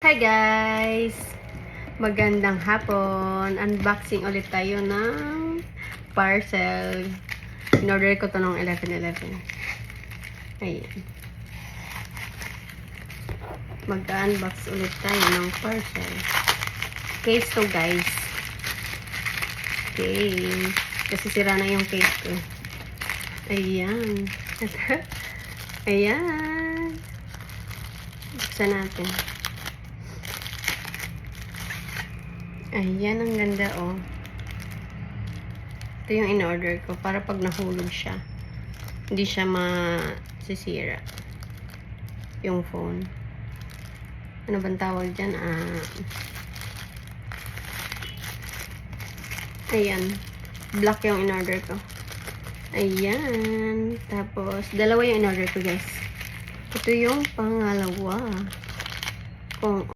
Hi guys! Magandang hapon. Unboxing ulit tayo ng parcel. In-order ko to ng 11/11. Ayan. Mag-unbox ulit tayo ng parcel. Case to guys. Okay. Kasi sira na yung case ko. Ayan. Ayan. Buksan natin. Ayan, ang ganda, oh. Ito yung in-order ko para pag nahulog siya, hindi siya masisira. Yung phone. Ano bang tawag dyan? Ayan. Black yung in-order ko. Ayan. Tapos, dalawa yung in-order ko, guys. Ito yung pangalawa. Kung